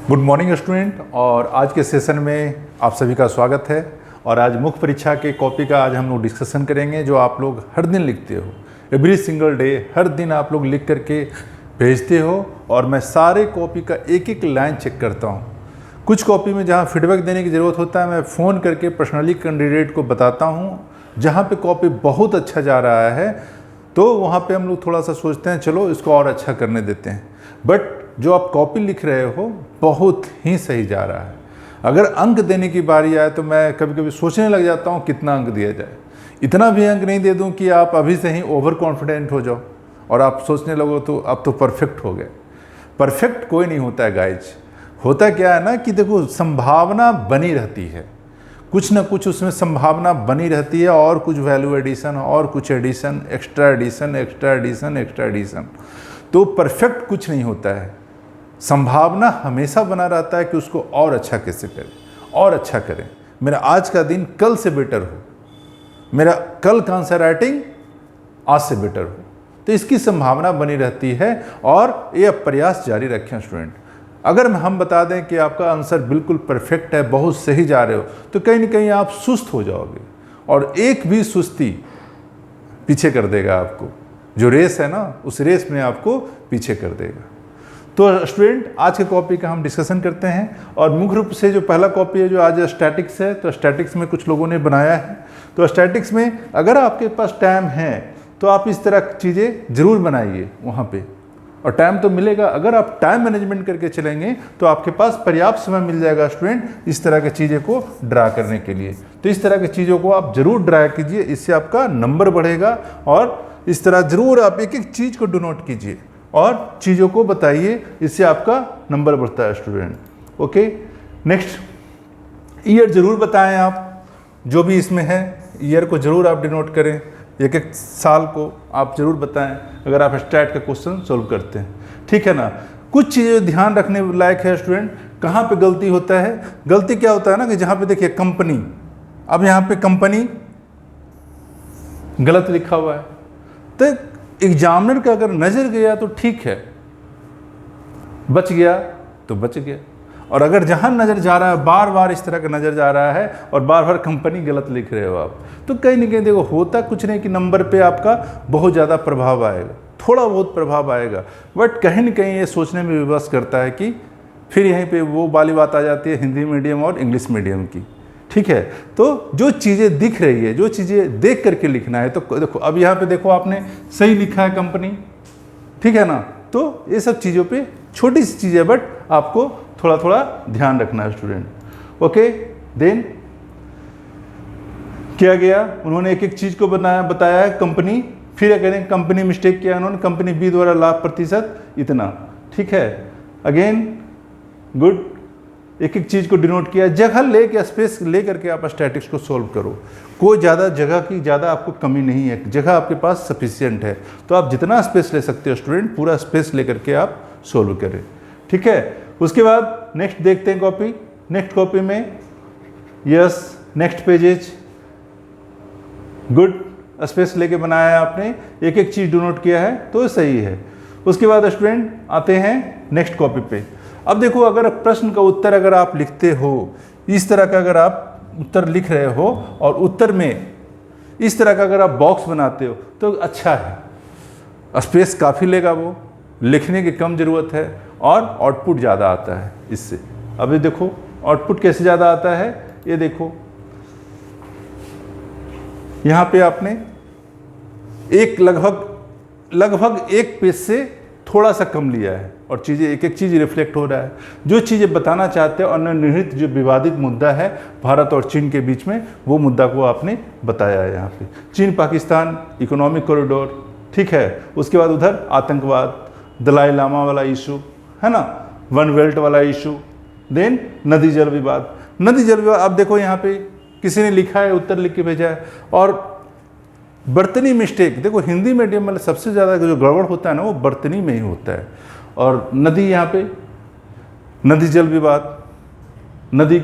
Good morning student. और आज के सेशन में आप सभी का स्वागत है। और आज मुख्य परीक्षा के कॉपी का आज हम लोग डिस्कशन करेंगे, जो आप लोग हर दिन लिखते हो, एवरी सिंगल डे, हर दिन आप लोग लिख करके भेजते हो। और मैं सारे कॉपी का एक एक लाइन चेक करता हूँ। कुछ कॉपी में जहाँ फीडबैक देने की ज़रूरत होता है, मैं फ़ोन करके पर्सनली कैंडिडेट को बताता हूँ। जहाँ पे कॉपी बहुत अच्छा जा रहा है तो वहाँ पे हम लोग थोड़ा सा सोचते हैं चलो इसको और अच्छा करने देते हैं। बट जो आप कॉपी लिख रहे हो बहुत ही सही जा रहा है। अगर अंक देने की बारी आए तो मैं कभी कभी सोचने लग जाता हूँ कितना अंक दिया जाए। इतना भी अंक नहीं दे दूँ कि आप अभी से ही ओवर कॉन्फिडेंट हो जाओ और आप सोचने लगो तो अब तो परफेक्ट हो गए। परफेक्ट कोई नहीं होता है गाइज। होता क्या है ना कि देखो, संभावना बनी रहती है, कुछ ना कुछ उसमें संभावना बनी रहती है, और कुछ वैल्यू एडिशन और कुछ addition, extra addition, extra addition, extra addition. तो परफेक्ट कुछ नहीं होता है। संभावना हमेशा बना रहता है कि उसको और अच्छा कैसे करें, और अच्छा करें, मेरा आज का दिन कल से बेटर हो, मेरा कल का आंसर राइटिंग आज से बेटर हो। तो इसकी संभावना बनी रहती है और ये प्रयास जारी रखें स्टूडेंट। अगर हम बता दें कि आपका आंसर बिल्कुल परफेक्ट है, बहुत सही जा रहे हो, तो कहीं ना कहीं आप सुस्त हो जाओगे और एक भी सुस्ती पीछे कर देगा आपको। जो रेस है ना, उस रेस में आपको पीछे कर देगा। तो स्टूडेंट, आज के कॉपी का हम डिस्कशन करते हैं। और मुख्य रूप से जो पहला कॉपी है जो आज स्टैटिक्स है, तो स्टैटिक्स में कुछ लोगों ने बनाया है। तो स्टैटिक्स में अगर आपके पास टाइम है तो आप इस तरह की चीज़ें ज़रूर बनाइए वहाँ पे, और टाइम तो मिलेगा। अगर आप टाइम मैनेजमेंट करके चलेंगे तो आपके पास पर्याप्त समय मिल जाएगा स्टूडेंट इस तरह की चीज़ों को ड्रा करने के लिए। तो इस तरह की चीज़ों को आप ज़रूर ड्रा कीजिए, इससे आपका नंबर बढ़ेगा। और इस तरह ज़रूर आप एक एक चीज़ को डिनोट कीजिए और चीज़ों को बताइए, इससे आपका नंबर बढ़ता है स्टूडेंट। ओके, नेक्स्ट, ईयर ज़रूर बताएं आप, जो भी इसमें है ईयर को ज़रूर आप डिनोट करें, एक एक साल को आप ज़रूर बताएं अगर आप स्टैट का क्वेश्चन सोल्व करते हैं, ठीक है ना। कुछ चीज़ें ध्यान रखने लायक है स्टूडेंट। कहाँ पे गलती होता है? गलती क्या होता है ना कि जहाँ पे देखिए कंपनी, अब यहाँ पे कंपनी गलत लिखा हुआ है, तो एग्जामिनर का अगर नज़र गया तो ठीक है, बच गया तो बच गया। और अगर जहाँ नज़र जा रहा है, बार बार इस तरह का नज़र जा रहा है और बार बार कंपनी गलत लिख रहे हो आप, तो कहीं ना कहीं देखो होता कुछ नहीं कि नंबर पे आपका बहुत ज़्यादा प्रभाव आएगा, थोड़ा बहुत प्रभाव आएगा, बट कहीं ना कहीं ये सोचने में विवश करता है कि फिर यहीं पे वो वाली बात आ जाती है हिंदी मीडियम और इंग्लिश मीडियम की, ठीक है। तो जो चीज़ें दिख रही है, जो चीज़ें देख करके लिखना है, तो देखो अब यहाँ पे देखो आपने सही लिखा है कंपनी, ठीक है ना। तो ये सब चीज़ों पे छोटी सी चीज़ है, बट आपको थोड़ा थोड़ा ध्यान रखना है स्टूडेंट। ओके, देन किया गया, उन्होंने एक एक चीज़ को बताया है कंपनी, फिर करें कंपनी मिस्टेक किया उन्होंने, कंपनी बी द्वारा लाभ प्रतिशत इतना, ठीक है। अगेन गुड, एक एक चीज़ को डिनोट किया, जगह ले के स्पेस ले करके आप स्टैटिक्स को सोल्व करो। कोई ज़्यादा जगह की ज़्यादा आपको कमी नहीं है, जगह आपके पास सफिशिएंट है, तो आप जितना स्पेस ले सकते हो स्टूडेंट, पूरा स्पेस ले करके आप सोल्व करें, ठीक है। उसके बाद नेक्स्ट देखते हैं कॉपी। नेक्स्ट कॉपी में yes, next pages, good, space लेके बनाया है आपने, एक एक चीज़ डिनोट किया है तो सही है। उसके बाद स्टूडेंट आते हैं नेक्स्ट कॉपी पे। अब देखो, अगर प्रश्न का उत्तर अगर आप लिखते हो, इस तरह का अगर आप उत्तर लिख रहे हो और उत्तर में इस तरह का अगर आप बॉक्स बनाते हो तो अच्छा है, स्पेस काफ़ी लेगा, वो लिखने की कम ज़रूरत है और आउटपुट ज़्यादा आता है इससे। अब ये देखो आउटपुट कैसे ज़्यादा आता है, ये देखो यहाँ पे आपने एक लगभग एक पेज से थोड़ा सा कम लिया है और चीज़ें एक एक चीज़ रिफ्लेक्ट हो रहा है। जो चीज़ें बताना चाहते हैं और निहित जो विवादित मुद्दा है भारत और चीन के बीच में, वो मुद्दा को आपने बताया है यहाँ पे। चीन पाकिस्तान इकोनॉमिक कॉरिडोर, ठीक है। उसके बाद उधर आतंकवाद, दलाई लामा वाला इशू है ना, वन बेल्ट वाला इशू, देन नदी जल विवाद। नदी जल विवाद, अब देखो यहाँ पे किसी ने लिखा है, उत्तर लिख के भेजा है, और बर्तनी मिस्टेक, देखो हिंदी मीडियम में सबसे ज़्यादा जो गड़बड़ होता है ना, वो बर्तनी में ही होता है। और नदी, यहाँ पे नदी जल विवाद, नदी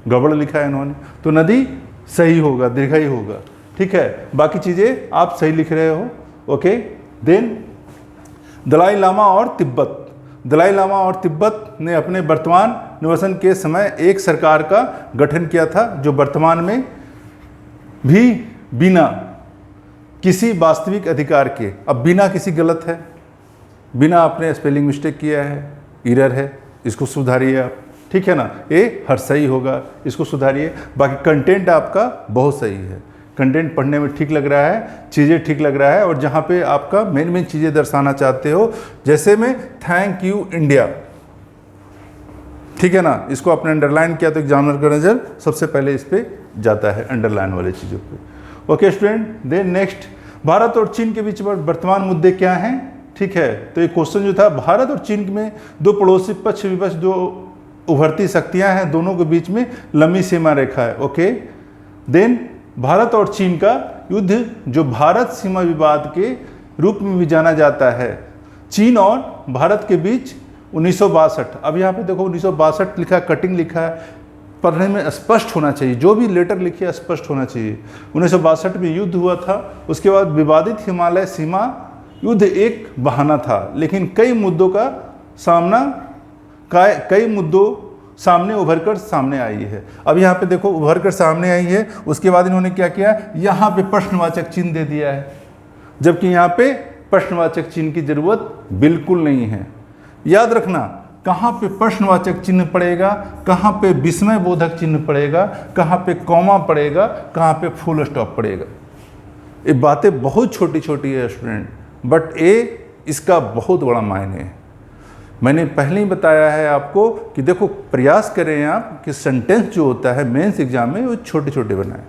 गड़बड़ लिखा है इन्होंने, तो नदी सही होगा, दीर्घई होगा, ठीक है। बाकी चीज़ें आप सही लिख रहे हो, ओके। देन दलाई लामा और तिब्बत, दलाई लामा और तिब्बत ने अपने वर्तमान निवासन के समय एक सरकार का गठन किया था जो वर्तमान में भी बिना किसी वास्तविक अधिकार के, अब बिना किसी गलत है, बिना आपने स्पेलिंग मिस्टेक किया है, एरर है, इसको सुधारिए आप, ठीक है ना, ये हर सही होगा, इसको सुधारिए। बाकी कंटेंट आपका बहुत सही है, कंटेंट पढ़ने में ठीक लग रहा है, चीज़ें ठीक लग रहा है, और जहाँ पे आपका मेन चीज़ें दर्शाना चाहते हो, जैसे में थैंक यू इंडिया, ठीक है ना, इसको आपने अंडरलाइन किया तो एग्जामिनर का नज़र सबसे पहले इस पर जाता है, अंडरलाइन वाले चीज़ों पे। Okay student, then next, Bharat और चीन के बीच वर्तमान मुद्दे क्या हैं, ठीक है। तो ये क्वेश्चन जो था, भारत और चीन में दो पड़ोसी पक्ष विपक्ष, दो उभरती शक्तियां हैं, दोनों के बीच में लंबी सीमा रेखा है। ओके, देन भारत और चीन का युद्ध जो भारत सीमा विवाद के रूप में भी जाना जाता है, चीन और भारत के बीच 1962, अब यहाँ पे देखो 1962 लिखा है, कटिंग लिखा है, पढ़ने में स्पष्ट होना चाहिए, जो भी लेटर लिखिए स्पष्ट होना चाहिए। 1962 में युद्ध हुआ था, उसके बाद विवादित हिमालय सीमा युद्ध एक बहाना था, लेकिन कई मुद्दों का सामना, कई मुद्दों सामने उभर कर सामने आई है। अब यहाँ पे देखो उभर कर सामने आई है, उसके बाद इन्होंने क्या किया, यहाँ पे प्रश्नवाचक चिन्ह दे दिया है, जबकि यहाँ पे प्रश्नवाचक चिन्ह की जरूरत बिल्कुल नहीं है। याद रखना, कहाँ पे प्रश्नवाचक चिन्ह पड़ेगा, कहाँ पे विस्मय बोधक चिन्ह पड़ेगा, कहाँ पे कॉमा पड़ेगा, कहाँ पे फुल स्टॉप पड़ेगा। ये बातें बहुत छोटी छोटी है स्टूडेंट, बट ये इसका बहुत बड़ा मायने है। मैंने पहले ही बताया है आपको कि देखो, प्रयास करें आप कि सेंटेंस जो होता है मेंस एग्जाम में वो छोटे छोटे बनाएं।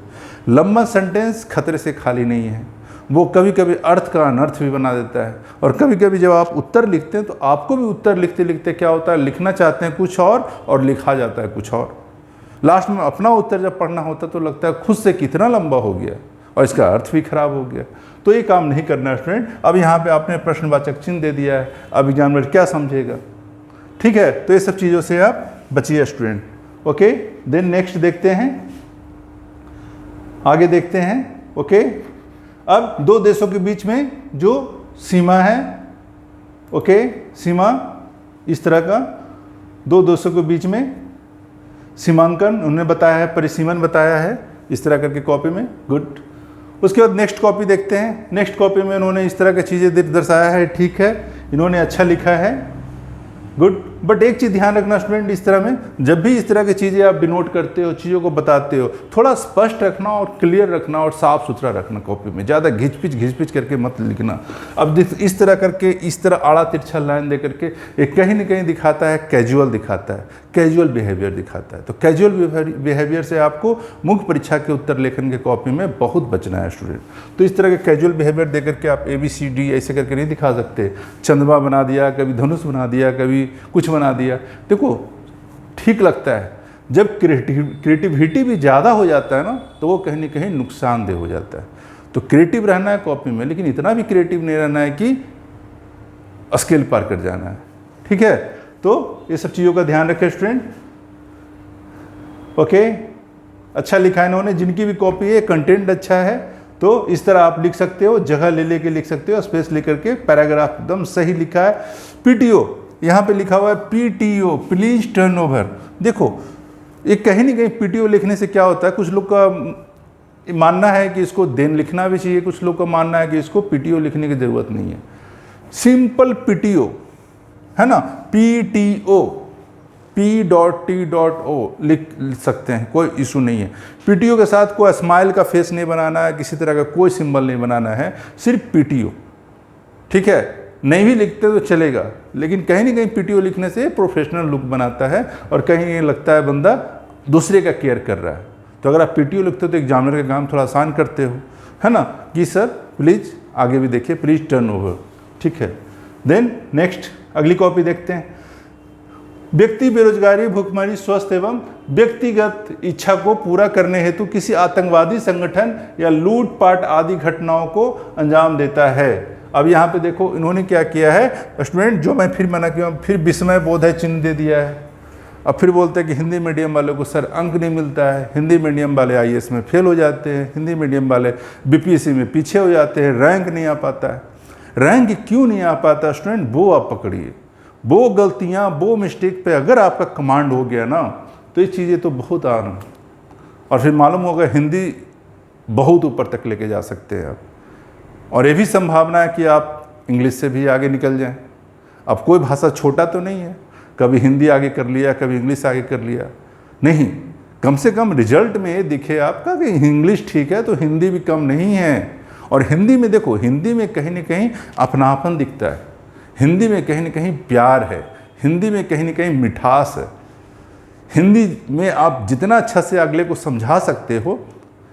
लंबा सेंटेंस खतरे से खाली नहीं है, वो कभी कभी अर्थ का अनर्थ भी बना देता है, और कभी कभी जब आप उत्तर लिखते हैं तो आपको भी उत्तर लिखते लिखते क्या होता है, लिखना चाहते हैं कुछ और लिखा जाता है कुछ और। लास्ट में अपना उत्तर जब पढ़ना होता है तो लगता है खुद से कितना लंबा हो गया और इसका अर्थ भी खराब हो गया। तो ये काम नहीं करना है स्टूडेंट। अब यहाँ पे आपने प्रश्नवाचक चिन्ह दे दिया है, अब एग्जामिनर क्या समझेगा, ठीक है। तो ये सब चीज़ों से आप बचिए स्टूडेंट। ओके, देन नेक्स्ट देखते हैं, आगे देखते हैं। ओके, अब दो देशों के बीच में जो सीमा है, ओके, सीमा इस तरह का, दो देशों के बीच में सीमांकन उन्होंने बताया है, परिसीमन बताया है, इस तरह करके कॉपी में, गुड। उसके बाद नेक्स्ट कॉपी देखते हैं। नेक्स्ट कॉपी में उन्होंने इस तरह की चीज़ें दर्शाया है, ठीक है, इन्होंने अच्छा लिखा है, गुड। बट एक चीज़ ध्यान रखना स्टूडेंट, इस तरह में जब भी इस तरह की चीज़ें आप डिनोट करते हो, चीज़ों को बताते हो, थोड़ा स्पष्ट रखना और क्लियर रखना और साफ सुथरा रखना कॉपी में, ज़्यादा घिच-पिच करके मत लिखना। अब इस तरह करके, इस तरह आड़ा तिरछा लाइन दे करके एक कहीं न कहीं दिखाता है कैजुअल, दिखाता है कैजुअल बिहेवियर दिखाता है। तो कैजुअल बिहेवियर से आपको मुख्य परीक्षा के उत्तर लेखन के कॉपी में बहुत बचना है स्टूडेंट। तो इस तरह के कैजुअल बिहेवियर दे करके आप ABCD ऐसे करके नहीं दिखा सकते, चंद्रमा बना दिया, कभी धनुष बना दिया, कभी कुछ बना दिया। देखो ठीक लगता है, जब क्रिएटिविटी भी ज़्यादा हो जाता है ना तो वो कहीं न कहीं नुकसानदेह हो जाता है। तो क्रिएटिव रहना है कॉपी में, लेकिन इतना भी क्रिएटिव नहीं रहना है कि स्केल पार कर जाना है, ठीक है। तो ये सब चीज़ों का ध्यान रखें स्टूडेंट। ओके, अच्छा लिखा है इन्होंने, जिनकी भी कॉपी है, कंटेंट अच्छा है, तो इस तरह आप लिख सकते हो, जगह ले लेके लिख सकते हो, स्पेस लेकर के, पैराग्राफ एकदम सही लिखा है। PTO यहाँ पे लिखा हुआ है, PTO प्लीज टर्न ओवर। देखो ये कहीं नहीं कहीं PTO लिखने से क्या होता है, कुछ लोग का मानना है कि इसको देन लिखना भी चाहिए, कुछ लोग का मानना है कि इसको PTO लिखने की ज़रूरत नहीं है। सिंपल PTO है ना, PTO P.T.O लिख सकते हैं, कोई इशू नहीं है। PTO के साथ कोई स्माइल का फेस नहीं बनाना है, किसी तरह का कोई सिंबल नहीं बनाना है, सिर्फ PTO, ठीक है। नहीं भी लिखते तो चलेगा, लेकिन कहीं ना कहीं PTO लिखने से प्रोफेशनल लुक बनाता है और कहीं लगता है बंदा दूसरे का केयर कर रहा है। तो अगर आप PTO लिखते हो तो एग्जामिनर का काम थोड़ा आसान करते हो, है ना, कि सर प्लीज़ आगे भी देखिए, प्लीज टर्न ओवर, ठीक है। देन नेक्स्ट अगली कॉपी देखते हैं। व्यक्ति बेरोजगारी, भुखमरी, स्वस्थ एवं व्यक्तिगत इच्छा को पूरा करने हेतु किसी आतंकवादी संगठन या लूटपाट आदि घटनाओं को अंजाम देता है। अब यहाँ पे देखो इन्होंने क्या किया है स्टूडेंट, जो मैं फिर मना किया, फिर विस्मय बोध है चिन्ह दे दिया है। अब फिर बोलते हैं कि हिंदी मीडियम वालों को सर अंक नहीं मिलता है, हिंदी मीडियम वाले IAS में फेल हो जाते हैं, हिंदी मीडियम वाले BPSC में पीछे हो जाते हैं, रैंक नहीं आ पाता है। रैंक क्यों नहीं आ पाता स्टूडेंट, वो आप पकड़िए। वो गलतियाँ, वो मिस्टेक पे अगर आपका कमांड हो गया ना, तो ये चीज़ें तो बहुत आम, और फिर मालूम होगा हिंदी बहुत ऊपर तक लेके जा सकते हैं आप। और ये भी संभावना है कि आप इंग्लिश से भी आगे निकल जाएं। अब कोई भाषा छोटा तो नहीं है, कभी हिंदी आगे कर लिया, कभी इंग्लिश आगे कर लिया, नहीं, कम से कम रिजल्ट में ये दिखे आपका कि इंग्लिश ठीक है तो हिंदी भी कम नहीं है। और हिंदी में देखो, हिंदी में कहीं ना कहीं अपनापन दिखता है, हिंदी में कहीं ना कहीं प्यार है, हिंदी में कहीं ना कहीं मिठास है। हिंदी में आप जितना अच्छा से अगले को समझा सकते हो,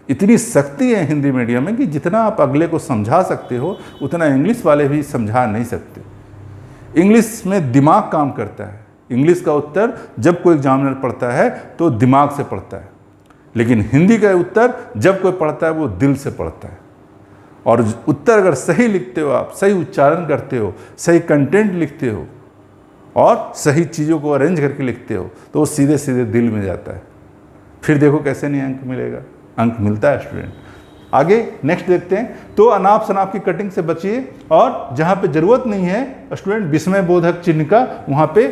इतनी शक्ति है हिंदी मीडियम में कि जितना आप अगले को समझा सकते हो उतना इंग्लिश वाले भी समझा नहीं सकते। इंग्लिश में दिमाग काम करता है, इंग्लिश का उत्तर जब कोई एग्जामिनर पढ़ता है तो दिमाग से पढ़ता है, लेकिन हिंदी का उत्तर जब कोई पढ़ता है वो दिल से पढ़ता है। और उत्तर अगर सही लिखते हो आप, सही उच्चारण करते हो, सही कंटेंट लिखते हो और सही चीज़ों को अरेंज करके लिखते हो तो वो सीधे सीधे दिल में जाता है। फिर देखो कैसे नहीं अंक मिलेगा, अंक मिलता है स्टूडेंट। आगे नेक्स्ट देखते हैं। तो अनाप शनाप की कटिंग से बचिए, और जहाँ पे ज़रूरत नहीं है स्टूडेंट विस्मय बोधक चिन्ह का, वहाँ पे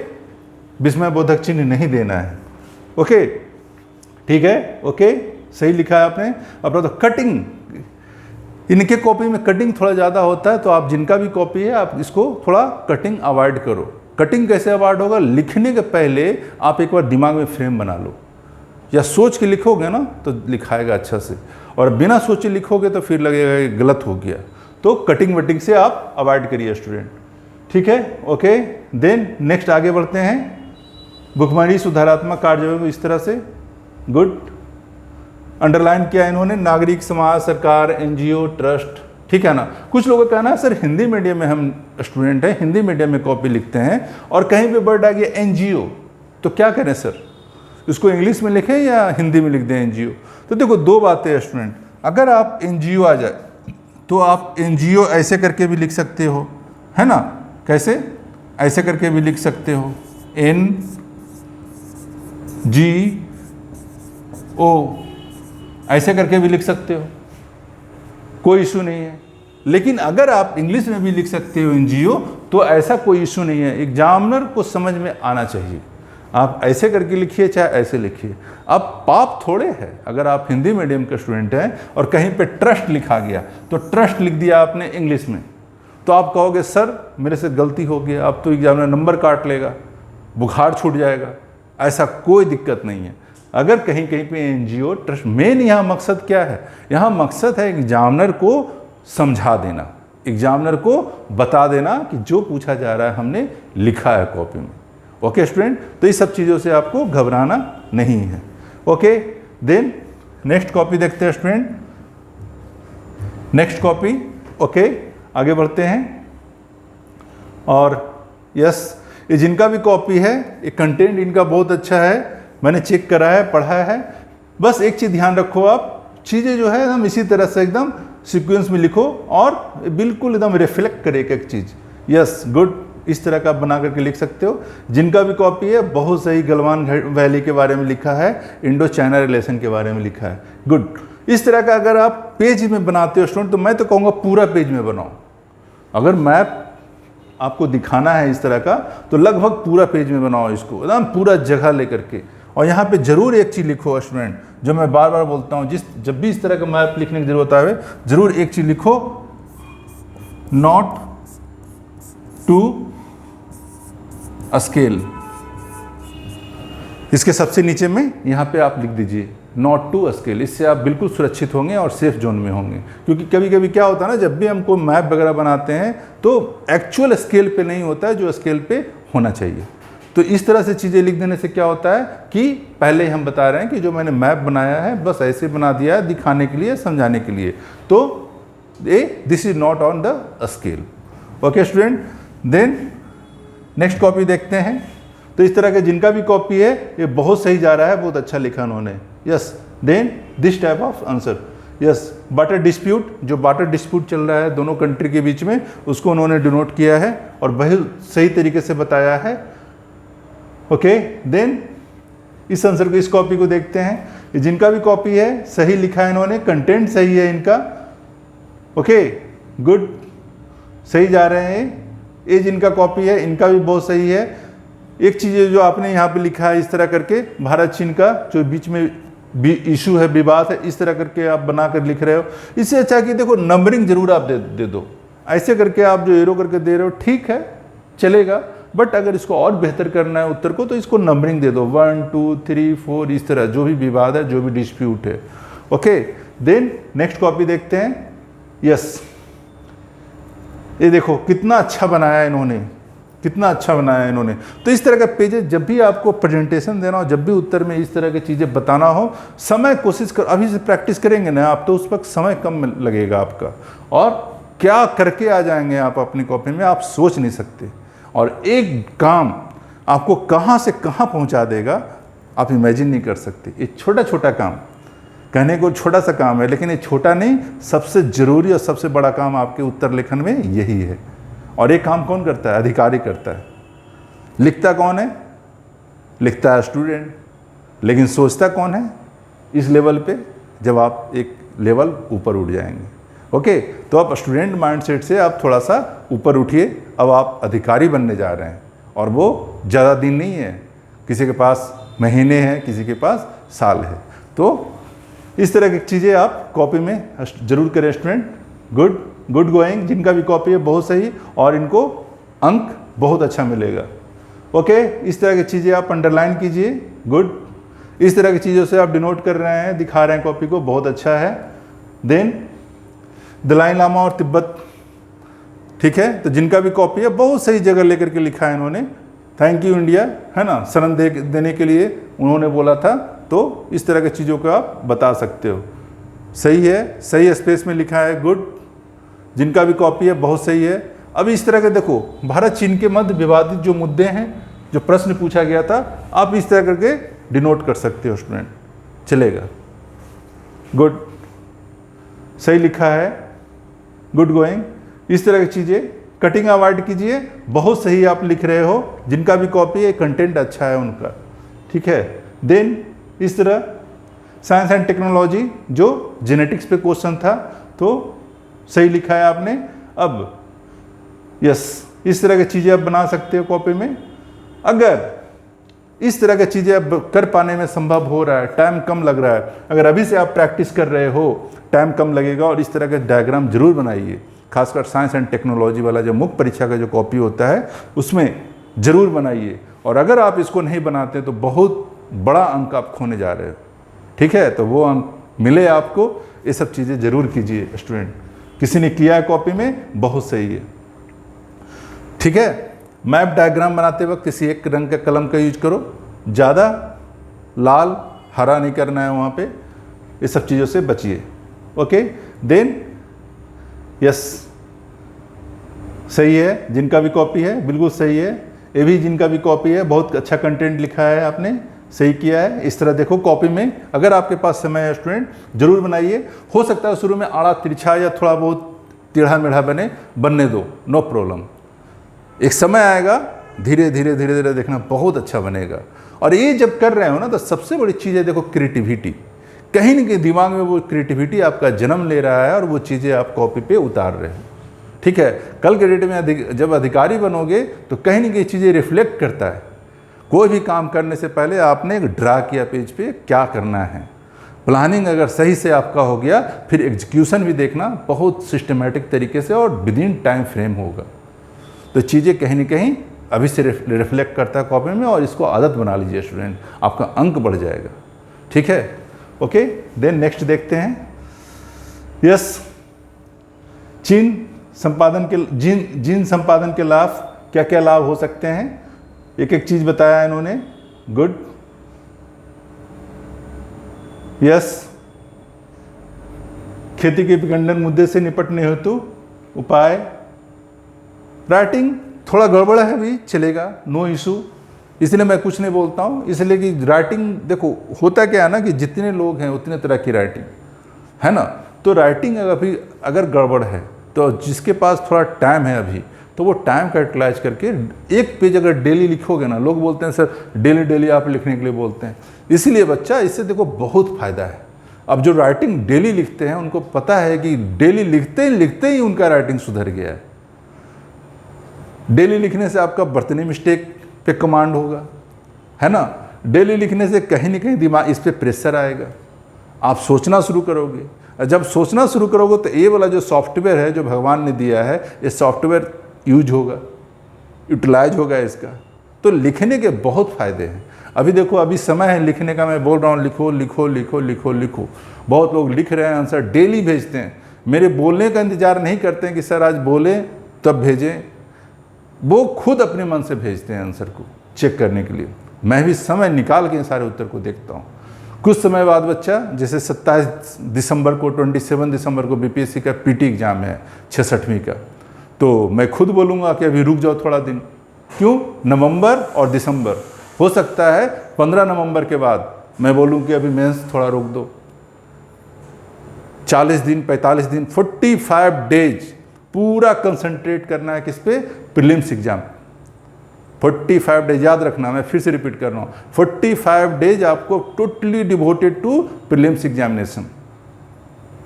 विस्मय बोधक चिन्ह नहीं देना है। ओके, ठीक है, ओके, सही लिखा है आपने। अब तो कटिंग, इनके कॉपी में कटिंग थोड़ा ज़्यादा होता है, तो आप जिनका भी कॉपी है आप इसको थोड़ा कटिंग अवॉइड करो। कटिंग कैसे अवॉइड होगा? लिखने के पहले आप एक बार दिमाग में फ्रेम बना लो, या सोच के लिखोगे ना तो लिखाएगा अच्छा से, और बिना सोचे लिखोगे तो फिर लगेगा कि गलत हो गया। तो कटिंग वटिंग से आप अवॉइड करिए स्टूडेंट, ठीक है, ओके। देन नेक्स्ट आगे बढ़ते हैं। भुखमरी सुधारात्मक कार्य इस तरह से, गुड। अंडरलाइन किया इन्होंने, नागरिक समाज, सरकार, एनजीओ, ट्रस्ट, ठीक है ना। कुछ लोगों का कहना है सर हिंदी मीडियम में हम स्टूडेंट हैं, हिंदी मीडियम में कॉपी लिखते हैं और कहीं पे वर्ड आ गया एनजीओ, तो क्या करें सर, इसको इंग्लिश में लिखें या हिंदी में लिख दें एनजीओ? तो देखो दो बातें हैं स्टूडेंट, अगर आप एनजीओ आ जाए तो आप एनजीओ ऐसे करके भी लिख सकते हो, है ना, कैसे, ऐसे करके भी लिख सकते हो, NGO, ऐसे करके भी लिख सकते हो, कोई इशू नहीं है। लेकिन अगर आप इंग्लिश में भी लिख सकते हो एनजीओ तो ऐसा कोई इशू नहीं है, एग्जामिनर को समझ में आना चाहिए। आप ऐसे करके लिखिए चाहे ऐसे लिखिए, अब पाप थोड़े है। अगर आप हिंदी मीडियम के स्टूडेंट हैं और कहीं पे ट्रस्ट लिखा गया तो ट्रस्ट लिख दिया आपने इंग्लिश में, तो आप कहोगे सर मेरे से गलती हो गया, अब तो एग्जामिनर नंबर काट लेगा, बुखार छूट जाएगा। ऐसा कोई दिक्कत नहीं है। अगर कहीं कहीं पे एनजीओ, ट्रस्ट, मेन यहाँ मकसद क्या है? यहाँ मकसद है एग्जामिनर को समझा देना, एग्जामिनर को बता देना कि जो पूछा जा रहा है हमने लिखा है कॉपी में। ओके स्टूडेंट, तो इस सब चीज़ों से आपको घबराना नहीं है। ओके, देन नेक्स्ट कॉपी देखते हैं स्टूडेंट, नेक्स्ट कॉपी। ओके, आगे बढ़ते हैं। और यस, ये जिनका भी कॉपी है, ये कंटेंट इनका बहुत अच्छा है, मैंने चेक करा है, पढ़ा है। बस एक चीज़ ध्यान रखो, आप चीज़ें जो है हम इसी तरह से एकदम सीक्वेंस में लिखो और बिल्कुल एकदम रिफ्लेक्ट करे एक एक चीज़। यस, गुड, इस तरह का आप बना करके लिख सकते हो। जिनका भी कॉपी है बहुत सही, गलवान वैली के बारे में लिखा है, इंडो चाइना रिलेशन के बारे में लिखा है, गुड। इस तरह का अगर आप पेज में बनाते हो स्टूडेंट तो मैं तो कहूँगा पूरा पेज में बनाओ। अगर मैप आपको दिखाना है इस तरह का तो लगभग पूरा पेज में बनाओ इसको, एकदम पूरा जगह लेकर के। और यहाँ पे जरूर एक चीज़ लिखो स्टूडेंट, जो मैं बार बार बोलता हूँ, जब भी इस तरह का मैप लिखने की जरूरत आवे जरूर एक चीज़ लिखो, नॉट टू स्केल। इसके सबसे नीचे में यहाँ पे आप लिख दीजिए नॉट टू स्केल। इससे आप बिल्कुल सुरक्षित होंगे और सेफ जोन में होंगे। क्योंकि कभी कभी क्या होता है ना, जब भी हमको मैप वगैरह बनाते हैं तो एक्चुअल स्केल पे नहीं होता है जो स्केल पे होना चाहिए। तो इस तरह से चीज़ें लिख देने से क्या होता है कि पहले ही हम बता रहे हैं कि जो मैंने मैप बनाया है बस ऐसे बना दिया है, दिखाने के लिए, समझाने के लिए। तो this is not on the scale. Okay student, then next copy देखते हैं। तो इस तरह के जिनका भी कॉपी है ये बहुत सही जा रहा है, बहुत अच्छा लिखा उन्होंने। Yes, then this type of answer. Yes, water dispute, जो वाटर डिस्प्यूट चल रहा है दोनों कंट्री के बीच में, उसको उन्होंने डिनोट किया है और बहुत सही तरीके से बताया है। ओके, देन इस आंसर को, इस कॉपी को देखते हैं। जिनका भी कॉपी है सही लिखा है इन्होंने, कंटेंट सही है इनका। ओके, गुड, सही जा रहे हैं। ये जिनका कॉपी है इनका भी बहुत सही है। एक चीज़ जो आपने यहाँ पे लिखा है इस तरह करके, भारत चीन का जो बीच में इशू है, विवाद है, इस तरह करके आप बना कर लिख रहे हो। इससे अच्छा कि देखो नंबरिंग जरूर आप दे दो। ऐसे करके आप जो एरो करके दे रहे हो ठीक है, चलेगा, बट अगर इसको और बेहतर करना है उत्तर को तो इसको नंबरिंग दे दो 1 2 3 4 इस तरह, जो भी विवाद है, जो भी डिस्प्यूट है। ओके, देन नेक्स्ट कॉपी देखते हैं। यस, ये देखो कितना अच्छा बनाया इन्होंने, कितना अच्छा बनाया इन्होंने। तो इस तरह का पेजेस जब भी आपको प्रेजेंटेशन देना हो, जब भी उत्तर में इस तरह की चीज़ें बताना हो, समय कोशिश कर, अभी से प्रैक्टिस करेंगे ना आप तो उस वक्त समय कम लगेगा आपका, और क्या करके आ जाएंगे आप अपनी कॉपी में, आप सोच नहीं सकते। और एक काम आपको कहाँ से कहाँ पहुँचा देगा आप इमेजिन नहीं कर सकते। ये छोटा छोटा काम, कहने को छोटा सा काम है, लेकिन ये छोटा नहीं, सबसे जरूरी और सबसे बड़ा काम आपके उत्तर लेखन में यही है। और ये काम कौन करता है? अधिकारी करता है। लिखता कौन है? लिखता है स्टूडेंट, लेकिन सोचता कौन है इस लेवल पे, जब आप एक लेवल ऊपर उठ जाएंगे। ओके, तो आप स्टूडेंट माइंडसेट से आप थोड़ा सा ऊपर उठिए, अब आप अधिकारी बनने जा रहे हैं, और वो ज़्यादा दिन नहीं है, किसी के पास महीने हैं, किसी के पास साल है। तो इस तरह की चीज़ें आप कॉपी में जरूर करें स्टूडेंट। गुड गोइंग, जिनका भी कॉपी है बहुत सही, और इनको अंक बहुत अच्छा मिलेगा। ओके, इस तरह की चीज़ें आप अंडरलाइन कीजिए। गुड, इस तरह की चीज़ों से आप डिनोट कर रहे हैं, दिखा रहे हैं कॉपी को, बहुत अच्छा है। देन दलाई लामा और तिब्बत, ठीक है, तो जिनका भी कॉपी है बहुत सही जगह लेकर के लिखा है इन्होंने। थैंक यू इंडिया, है ना, शरण देने के लिए उन्होंने बोला था। तो इस तरह की चीज़ों को आप बता सकते हो। सही है, सही स्पेस में लिखा है। गुड, जिनका भी कॉपी है बहुत सही है। अब इस तरह के देखो, भारत चीन के मध्य विवादित जो मुद्दे हैं, जो प्रश्न पूछा गया था, आप इस तरह करके डिनोट कर सकते हो स्टूडेंट, चलेगा। गुड, सही लिखा है। गुड गोइंग, इस तरह की चीज़ें कटिंग अवॉइड कीजिए, बहुत सही आप लिख रहे हो। जिनका भी कॉपी है, कंटेंट अच्छा है उनका, ठीक है। देन इस तरह साइंस एंड टेक्नोलॉजी, जो जेनेटिक्स पे क्वेश्चन था, तो सही लिखा है आपने। अब यस, इस तरह की चीज़ें आप बना सकते हो कॉपी में। अगर इस तरह की चीज़ें अब कर पाने में संभव हो रहा है, टाइम कम लग रहा है, अगर अभी से आप प्रैक्टिस कर रहे हो, टाइम कम लगेगा, और इस तरह के डायग्राम जरूर बनाइए। खासकर साइंस एंड टेक्नोलॉजी वाला जो मुख्य परीक्षा का जो कॉपी होता है उसमें जरूर बनाइए। और अगर आप इसको नहीं बनाते तो बहुत बड़ा अंक आप खोने जा रहे हो, ठीक है। तो वो अंक मिले आपको, ये सब चीज़ें जरूर कीजिए स्टूडेंट। किसी ने किया है कॉपी में, बहुत सही है, ठीक है। मैप डायग्राम बनाते वक्त किसी एक रंग का कलम का यूज करो, ज़्यादा लाल हरा नहीं करना है वहाँ पे, ये सब चीज़ों से बचिए। ओके, देन यस, सही है। जिनका भी कॉपी है बिल्कुल सही है। ये भी जिनका भी कॉपी है, बहुत अच्छा कंटेंट लिखा है आपने, सही किया है। इस तरह देखो कॉपी में, अगर आपके पास समय है स्टूडेंट, जरूर बनाइए। हो सकता है शुरू में आड़ा तिरछा या थोड़ा बहुत टेढ़ा मेढ़ा बनने दो, नो प्रॉब्लम। एक समय आएगा, धीरे धीरे देखना बहुत अच्छा बनेगा। और ये जब कर रहे हो ना, तो सबसे बड़ी चीज़ है देखो क्रिएटिविटी। कहीं न कहीं दिमाग में वो क्रिएटिविटी आपका जन्म ले रहा है, और वो चीज़ें आप कॉपी पे उतार रहे हो, ठीक है। कल के डेट में जब अधिकारी बनोगे तो कहीं न कहीं चीज़ें रिफ्लेक्ट करता है। कोई भी काम करने से पहले आपने एक ड्रा किया पेज पे क्या करना है, प्लानिंग अगर सही से आपका हो गया, फिर एग्जीक्यूशन भी देखना बहुत सिस्टमेटिक तरीके से और विद इन टाइम फ्रेम होगा। तो चीज़ें कहीं न कहीं अभी से रिफ्लेक्ट करता है कॉपी में, और इसको आदत बना लीजिए स्टूडेंट, आपका अंक बढ़ जाएगा, ठीक है। ओके, देन नेक्स्ट देखते हैं। यस, जीन संपादन के लाभ, क्या क्या लाभ हो सकते हैं, एक एक चीज बताया इन्होंने। गुड, यस, खेती के विखंडन मुद्दे से निपटने हेतु उपाय। राइटिंग थोड़ा गड़बड़ है भी चलेगा, नो इशू, इसलिए मैं कुछ नहीं बोलता हूँ। इसलिए कि राइटिंग देखो होता क्या है ना, कि जितने लोग हैं उतने तरह की राइटिंग है ना। तो राइटिंग अगर गड़बड़ है, तो जिसके पास थोड़ा टाइम है अभी, तो वो टाइम का यूटिलाइज करके एक पेज अगर डेली लिखोगे ना, लोग बोलते हैं सर डेली आप लिखने के लिए बोलते हैं, इसीलिए बच्चा इससे देखो बहुत फायदा है। अब जो राइटिंग डेली लिखते हैं उनको पता है कि डेली लिखते ही उनका राइटिंग सुधर गया है। डेली लिखने से आपका बर्तनी मिस्टेक पे कमांड होगा, है ना। डेली लिखने से कहीं ना कहीं दिमाग इस पे प्रेशर आएगा, आप सोचना शुरू करोगे, और जब सोचना शुरू करोगे तो ये वाला जो सॉफ्टवेयर है जो भगवान ने दिया है, ये सॉफ्टवेयर यूज होगा, यूटिलाइज होगा इसका। तो लिखने के बहुत फ़ायदे हैं। अभी देखो, अभी समय है लिखने का, मैं बोल रहा हूँ लिखो लिखो लिखो लिखो लिखो। बहुत लोग लिख रहे हैं, आंसर डेली भेजते हैं, मेरे बोलने का इंतज़ार नहीं करते हैं कि सर आज बोलें तब भेजें, वो खुद अपने मन से भेजते हैं आंसर को चेक करने के लिए। मैं भी समय निकाल के सारे उत्तर को देखता हूँ। कुछ समय बाद बच्चा, जैसे 27 दिसंबर को 27 दिसंबर को बीपीएससी का पीटी एग्ज़ाम है 66वीं का, तो मैं खुद बोलूँगा कि अभी रुक जाओ थोड़ा दिन। क्यों? नवंबर और दिसंबर, हो सकता है 15 नवंबर के बाद मैं बोलूँ कि अभी मेंस थोड़ा रोक दो। 40 दिन 45 दिन 45 डेज पूरा कंसंट्रेट करना है किस पे? Prelims exam. 45 डेज याद रखना, मैं फिर से रिपीट कर रहा हूँ, 45 डेज आपको totally devoted to prelims examination.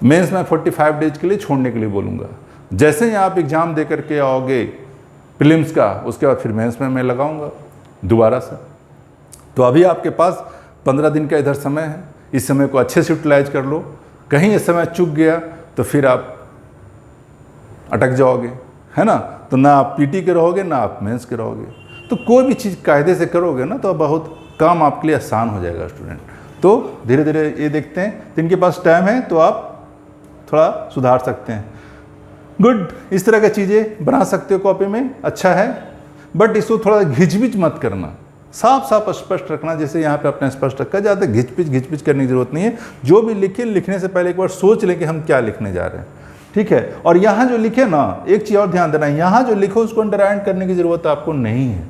Mains में 45 डेज के लिए छोड़ने के लिए बोलूँगा। जैसे ही आप एग्जाम दे करके आओगे प्रीलिम्स का, उसके बाद फिर मेंस में मैं लगाऊंगा दोबारा से। तो अभी आपके पास 15 दिन का इधर समय है, इस समय को अच्छे से यूटिलाइज कर लो। कहीं इस समय चूक गया तो फिर आप अटक जाओगे, है ना। तो ना आप पीटी के रहोगे ना आप मेंस के रहोगे। तो कोई भी चीज़ कायदे से करोगे ना तो बहुत काम आपके लिए आसान हो जाएगा स्टूडेंट। तो धीरे धीरे ये देखते हैं, जिनके पास टाइम है तो आप थोड़ा सुधार सकते हैं। गुड, इस तरह की चीज़ें बना सकते हो कॉपी में, अच्छा है। बट इसको थोड़ा घिचपिच मत करना, साफ साफ स्पष्ट रखना। जैसे यहाँ पे अपने स्पष्ट रखा, ज़्यादा घिचपिच करने की जरूरत नहीं है। जो भी लिखे, लिखने से पहले एक बार सोच लें कि हम क्या लिखने जा रहे हैं, ठीक है। और यहाँ जो लिखे ना, एक चीज़ और ध्यान देना, यहाँ जो लिखो उसको अंडरलाइन करने की ज़रूरत आपको नहीं है।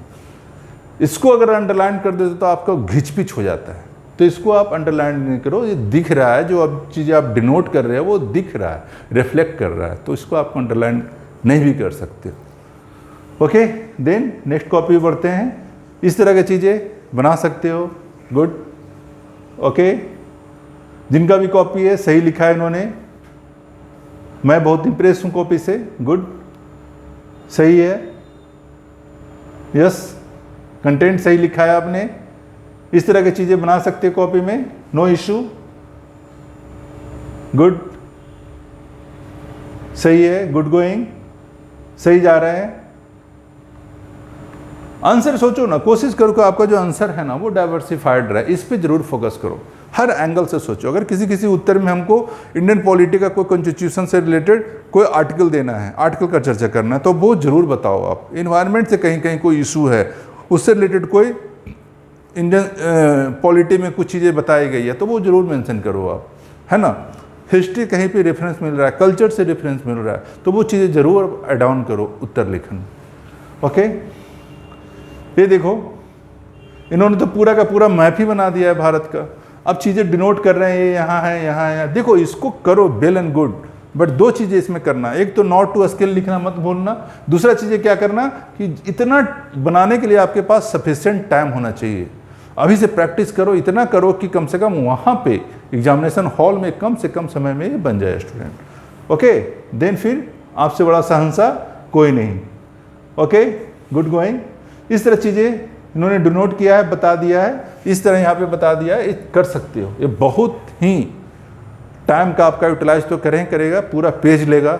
इसको अगर अंडरलाइन कर देते तो आपका घिचपिच हो जाता है, तो इसको आप अंडरलाइन नहीं करो। ये दिख रहा है, जो अब चीज़ें आप डिनोट कर रहे हो वो दिख रहा है, रिफ्लेक्ट कर रहा है, तो इसको आप अंडरलाइन नहीं भी कर सकते। ओके, देन नेक्स्ट कॉपी बढ़ते हैं। इस तरह की चीज़ें बना सकते हो। Good, okay. जिनका भी कॉपी है सही लिखा है इन्होंने, मैं बहुत इंप्रेस हूँ कॉपी से। गुड, सही है, यस, कंटेंट सही लिखा है आपने। इस तरह की चीज़ें बना सकते हो कॉपी में, नो इशू। गुड, सही है, गुड गोइंग, सही जा रहे हैं। आंसर सोचो ना, कोशिश करो कि आपका जो आंसर है ना वो डाइवर्सिफाइड रहे, इस पे जरूर फोकस करो, हर एंगल से सोचो। अगर किसी उत्तर में हमको इंडियन पॉलिटी का कोई कॉन्स्टिट्यूशन से रिलेटेड कोई आर्टिकल देना है, आर्टिकल का चर्चा करना है, तो वो जरूर बताओ आप। इन्वायरमेंट से कहीं कहीं कोई इशू है, उससे रिलेटेड कोई इंडियन पॉलिटी में कुछ चीज़ें बताई गई है तो वो जरूर मेंशन करो आप, है ना। हिस्ट्री कहीं पे रेफरेंस मिल रहा है, कल्चर से रेफरेंस मिल रहा है, तो वो चीज़ें जरूर ऐड ऑन करो उत्तर लेखन। ओके, ये देखो, इन्होंने तो पूरा का पूरा मैप ही बना दिया है भारत का। अब चीज़ें डिनोट कर रहे हैं, ये यहाँ है, यहाँ है। देखो, इसको करो वेल एंड गुड, बट दो चीज़ें इसमें करना, एक तो नॉट टू स्केल लिखना मत भूलना, दूसरा चीज़ें क्या करना कि इतना बनाने के लिए आपके पास सफिशिएंट टाइम होना चाहिए। अभी से प्रैक्टिस करो, इतना करो कि कम से कम वहाँ पे एग्जामिनेशन हॉल में कम से कम समय में ये बन जाए स्टूडेंट। ओके, देन फिर आपसे बड़ा शहंशाह कोई नहीं। Okay, good going. इस तरह चीज़ें इन्होंने डिनोट किया है, बता दिया है, इस तरह यहाँ पे बता दिया है, कर सकते हो। ये बहुत ही टाइम का आपका यूटिलाइज तो करेगा, पूरा पेज लेगा,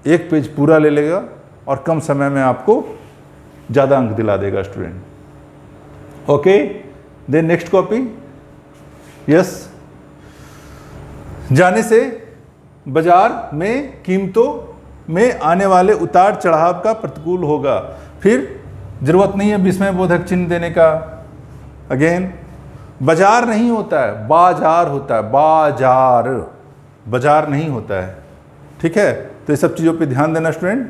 एक पेज पूरा ले लेगा और कम समय में आपको ज़्यादा अंक दिला देगा student. Okay, then next copy, yes. जाने से बाजार में कीमतों में आने वाले उतार चढ़ाव का प्रतिकूल होगा। फिर जरूरत नहीं है विस्मय बोधक चिन्ह देने का। अगेन, बाजार नहीं होता है, बाजार होता है, बाजार नहीं होता है, ठीक है। तो ये सब चीज़ों पे ध्यान देना student.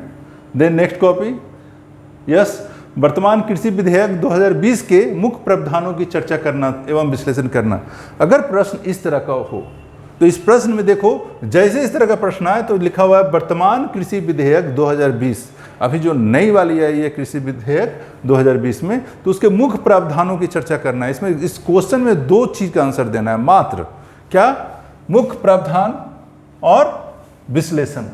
Then next copy, yes. वर्तमान कृषि विधेयक 2020 के मुख्य प्रावधानों की चर्चा करना एवं विश्लेषण करना। अगर प्रश्न इस तरह का हो तो इस प्रश्न में देखो, जैसे इस तरह का प्रश्न आए तो लिखा हुआ है वर्तमान कृषि विधेयक 2020। अभी जो नई वाली है ये कृषि विधेयक 2020 में, तो उसके मुख्य प्रावधानों की चर्चा करना है। इसमें इस क्वेश्चन में दो चीज का आंसर देना है मात्र, क्या? मुख्य प्रावधान और विश्लेषण,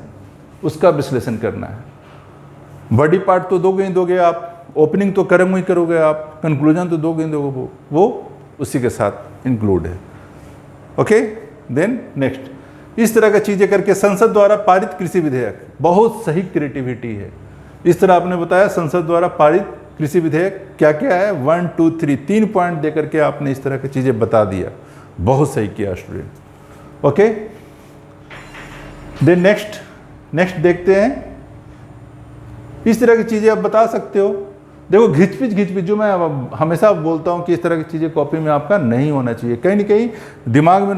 उसका विश्लेषण करना है। बॉडी पार्ट तो दोगे ही दोगे आप, ओपनिंग तो करेंगे ही करोगे आप, कंक्लूजन तो दोगे ही दोगे, वो उसी के साथ इंक्लूड है। ओके, देन नेक्स्ट, इस तरह का चीज़ें करके संसद द्वारा पारित कृषि विधेयक, बहुत सही क्रिएटिविटी है। इस तरह आपने बताया संसद द्वारा पारित कृषि विधेयक क्या क्या है, 1 2 3 3 पॉइंट दे करके आपने इस तरह की चीज़ें बता दिया, बहुत सही किया स्टूडेंट। ओके, देन नेक्स्ट देखते हैं, इस तरह की चीज़ें आप बता सकते हो। देखो घिचपिच जो मैं हमेशा बोलता हूँ कि इस तरह की चीज़ें कॉपी में आपका नहीं होना चाहिए, कहीं ना कहीं दिमाग में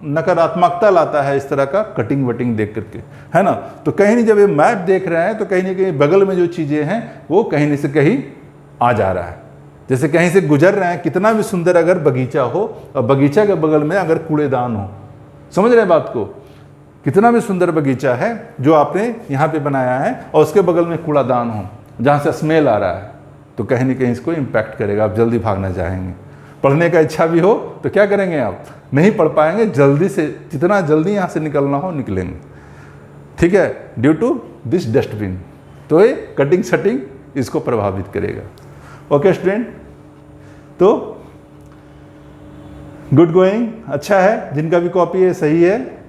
नकारात्मकता लाता है इस तरह का कटिंग वटिंग देख करके, है ना। तो कहीं नहीं, जब ये मैप देख रहे हैं तो कहीं ना कहीं बगल में जो चीज़ें हैं वो कहीं न से कहीं आ जा रहा है, जैसे कहीं से गुजर रहे हैं। कितना भी सुंदर अगर बगीचा हो और बगीचा के बगल में अगर कूड़ेदान हो, समझ रहे हैं बात को, कितना भी सुंदर बगीचा है जो आपने यहाँ पे बनाया है और उसके बगल में कूड़ादान हो जहाँ से स्मेल आ रहा है, तो कहीं ना कहीं इसको इम्पैक्ट करेगा, आप जल्दी भागना चाहेंगे। पढ़ने का इच्छा भी हो तो क्या करेंगे, आप नहीं पढ़ पाएंगे, जल्दी से जितना जल्दी यहाँ से निकलना हो निकलेंगे, ठीक है, ड्यू टू दिस डस्टबिन। तो ये कटिंग शटिंग इसको प्रभावित करेगा। ओके स्टूडेंट, तो गुड गोइंग, अच्छा है, जिनका भी कॉपी है सही है।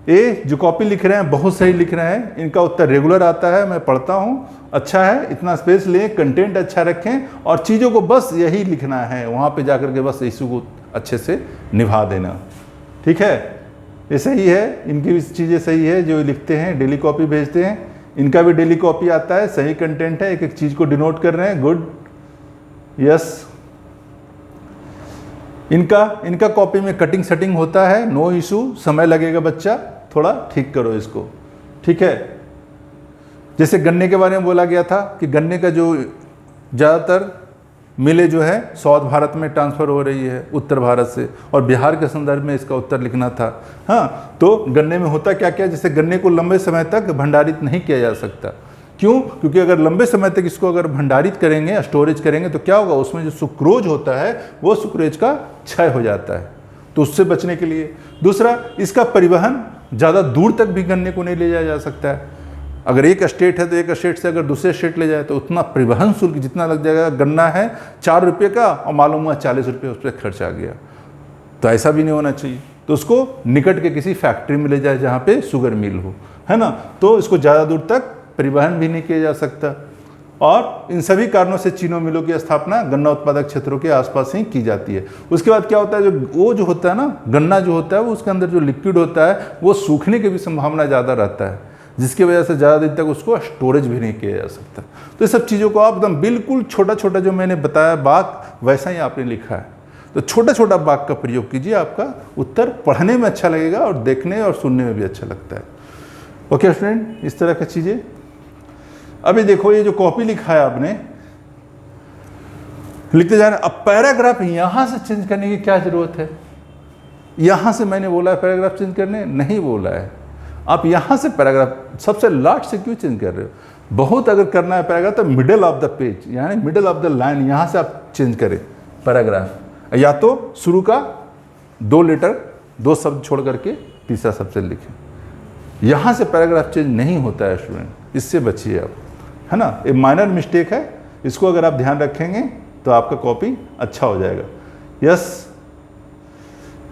ए जो कॉपी लिख रहे हैं बहुत सही लिख रहे हैं, इनका उत्तर रेगुलर आता है, मैं पढ़ता हूँ, अच्छा है, इतना स्पेस लें, कंटेंट अच्छा रखें और चीज़ों को बस यही लिखना है, वहाँ पे जाकर के बस इशू को अच्छे से निभा देना, ठीक है। ये सही है, इनकी भी चीज़ें सही है, जो लिखते हैं डेली कॉपी भेजते हैं, इनका भी डेली कॉपी आता है, सही कंटेंट है, एक एक चीज़ को डिनोट कर रहे हैं, गुड, यस। इनका कॉपी में कटिंग सेटिंग होता है, नो इशू, समय लगेगा बच्चा, थोड़ा ठीक करो इसको, ठीक है। जैसे गन्ने के बारे में बोला गया था कि गन्ने का जो ज़्यादातर मिलें जो है साउथ भारत में ट्रांसफ़र हो रही है उत्तर भारत से, और बिहार के संदर्भ में इसका उत्तर लिखना था। हाँ, तो गन्ने में होता क्या क्या, जैसे गन्ने को लंबे समय तक भंडारित नहीं किया जा सकता, क्यों, क्योंकि अगर लंबे समय तक इसको अगर भंडारित करेंगे, स्टोरेज करेंगे, तो क्या होगा, उसमें जो सुक्रोज होता है वो सुक्रोज का क्षय हो जाता है, तो उससे बचने के लिए। दूसरा, इसका परिवहन ज़्यादा दूर तक भी गन्ने को नहीं ले जाया जा सकता है। अगर एक स्टेट है तो एक स्टेट से अगर दूसरे स्टेट ले जाए तो उतना परिवहन शुल्क जितना लग जाएगा, गन्ना है 4 रुपये का और मालूम हुआ 40 रुपये उस पर खर्च आ गया, तो ऐसा भी नहीं होना चाहिए। तो उसको निकट के किसी फैक्ट्री में ले जाए जहाँ पे शुगर मिल हो, है ना, तो इसको ज़्यादा दूर तक परिवहन भी नहीं किया जा सकता। और इन सभी कारणों से चीनी मिलों की स्थापना गन्ना उत्पादक क्षेत्रों के आसपास ही की जाती है। उसके बाद क्या होता है, जो होता है ना, गन्ना जो होता है वो उसके अंदर जो लिक्विड होता है वो सूखने की भी संभावना ज़्यादा रहता है, जिसकी वजह से ज़्यादा दिन तक उसको स्टोरेज भी नहीं किया जा सकता। तो ये सब चीज़ों को आप एकदम बिल्कुल छोटा छोटा जो मैंने बताया बाग वैसा ही आपने लिखा है, तो छोटा छोटा बाग का प्रयोग कीजिए, आपका उत्तर पढ़ने में अच्छा लगेगा और देखने और सुनने में भी अच्छा लगता है। ओके स्टूडेंट, इस तरह की चीज़ें। अभी देखो ये जो कॉपी लिखा है आपने, लिखते जा रहे हैं, अब पैराग्राफ यहाँ से चेंज करने की क्या ज़रूरत है, यहाँ से मैंने बोला है पैराग्राफ चेंज करने, नहीं बोला है। आप यहाँ से पैराग्राफ सबसे लास्ट से क्यों चेंज कर रहे हो, बहुत अगर करना है पैराग्राफ तो मिडल ऑफ द पेज यानी मिडल ऑफ द लाइन यहाँ से आप चेंज करें पैराग्राफ, या तो शुरू का 2 लेटर 2 शब्द छोड़ करके तीसरा शब्द लिखें। यहाँ से पैराग्राफ चेंज नहीं होता है स्टूडेंट, इससे बचिए आप, है ना, ये माइनर मिस्टेक है, इसको अगर आप ध्यान रखेंगे तो आपका कॉपी अच्छा हो जाएगा। यस,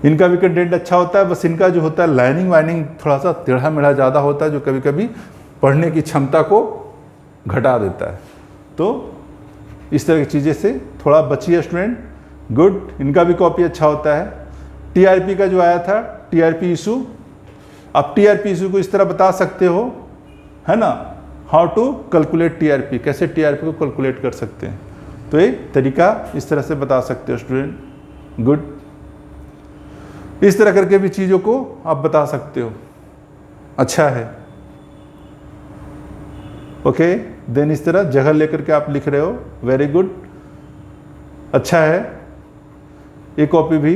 इनका भी कंटेंट अच्छा होता है, बस इनका जो होता है लाइनिंग वाइनिंग थोड़ा सा टेढ़ा मेढ़ा ज़्यादा होता है, जो कभी कभी पढ़ने की क्षमता को घटा देता है। तो इस तरह की चीज़ें से थोड़ा बचिए स्टूडेंट। गुड, इनका भी कॉपी अच्छा होता है। टीआरपी का जो आया था, टीआरपी इशू, आप टीआरपी इशू को इस तरह बता सकते हो, है ना, हाउ टू कैलकुलेट टीआरपी, कैसे टीआरपी को कैलकुलेट कर सकते हैं, तो ये तरीका इस तरह से बता सकते हो स्टूडेंट। गुड, इस तरह करके भी चीज़ों को आप बता सकते हो, अच्छा है। ओके, देन इस तरह जगह लेकर के आप लिख रहे हो, वेरी गुड, अच्छा है। ये कॉपी भी,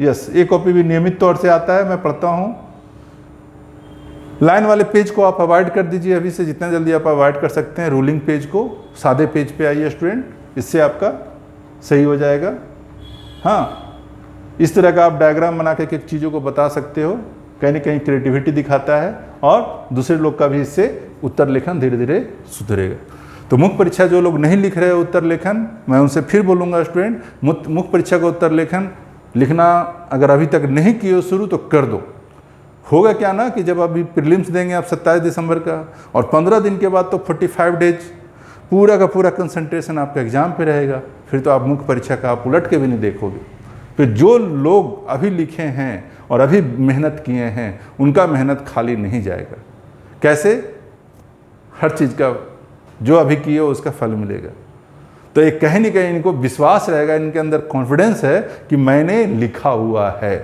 यस, ये कॉपी भी नियमित तौर से आता है, मैं पढ़ता हूँ। लाइन वाले पेज को आप अवॉइड कर दीजिए अभी से, जितना जल्दी आप अवॉइड कर सकते हैं। रूलिंग पेज को, सादे पेज पे आइए स्टूडेंट, इससे आपका सही हो जाएगा। हाँ, इस तरह का आप डायग्राम बना के चीज़ों को बता सकते हो, कहीं ना कहीं क्रिएटिविटी दिखाता है और दूसरे लोग का भी इससे उत्तर लेखन धीरे धीरे सुधरेगा। तो मुख्य परीक्षा जो लोग नहीं लिख रहे उत्तर लेखन, मैं उनसे फिर बोलूँगा स्टूडेंट, मुख्य परीक्षा का उत्तर लेखन लिखना अगर अभी तक नहीं किए हो शुरू तो कर दो। होगा क्या ना कि जब अभी प्रीलिम्स देंगे आप 27 दिसंबर का, और 15 दिन के बाद तो 45 डेज पूरा का पूरा कंसंट्रेशन आपका एग्जाम पे रहेगा। फिर तो आप मुख्य परीक्षा का आप उलट के भी नहीं देखोगे। फिर जो लोग अभी लिखे हैं और अभी मेहनत किए हैं उनका मेहनत खाली नहीं जाएगा। कैसे? हर चीज़ का जो अभी किए हो उसका फल मिलेगा। तो एक कहीं ना कहीं इनको विश्वास रहेगा, इनके अंदर कॉन्फिडेंस है कि मैंने लिखा हुआ है।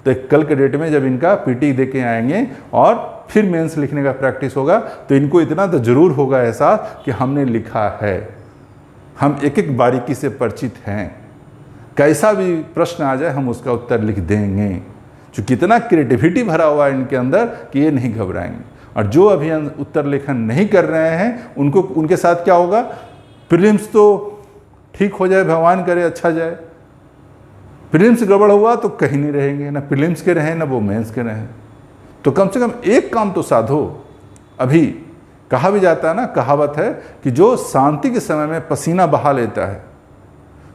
तो एक कल के डेट में जब इनका पीटी दे के आएंगे और फिर मेंस लिखने का प्रैक्टिस होगा तो इनको इतना तो जरूर होगा एहसास कि हमने लिखा है, हम एक एक बारीकी से परिचित हैं, कैसा भी प्रश्न आ जाए हम उसका उत्तर लिख देंगे। क्योंकि इतना क्रिएटिविटी भरा हुआ है इनके अंदर कि ये नहीं घबराएंगे। और जो अभी उत्तर लेखन नहीं कर रहे हैं उनको, उनके साथ क्या होगा, प्रीलिम्स तो ठीक हो जाए, भगवान करे अच्छा जाए, प्रीलिम्स गड़बड़ हुआ तो कहीं नहीं रहेंगे, ना प्रीलिम्स के रहें ना वो मेंस के रहें। तो कम से कम एक काम तो साधो। अभी कहा भी जाता है ना, कहावत है कि जो शांति के समय में पसीना बहा लेता है,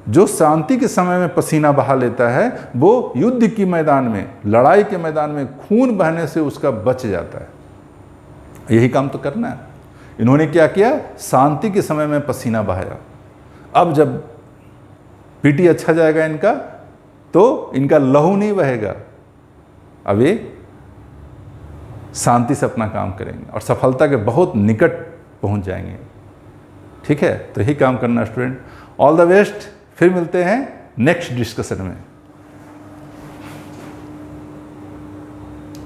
जो शांति के समय में पसीना बहा लेता है वो युद्ध की मैदान में, लड़ाई के मैदान में खून बहने से उसका बच जाता है। यही काम तो करना है। इन्होंने क्या किया, शांति के समय में पसीना बहाया। अब जब पीटी अच्छा जाएगा इनका तो इनका लहू नहीं बहेगा, अब ये शांति से अपना काम करेंगे और सफलता के बहुत निकट पहुंच जाएंगे। ठीक है, तो यही काम करना स्टूडेंट। All the best. फिर मिलते हैं नेक्स्ट डिस्कशन में।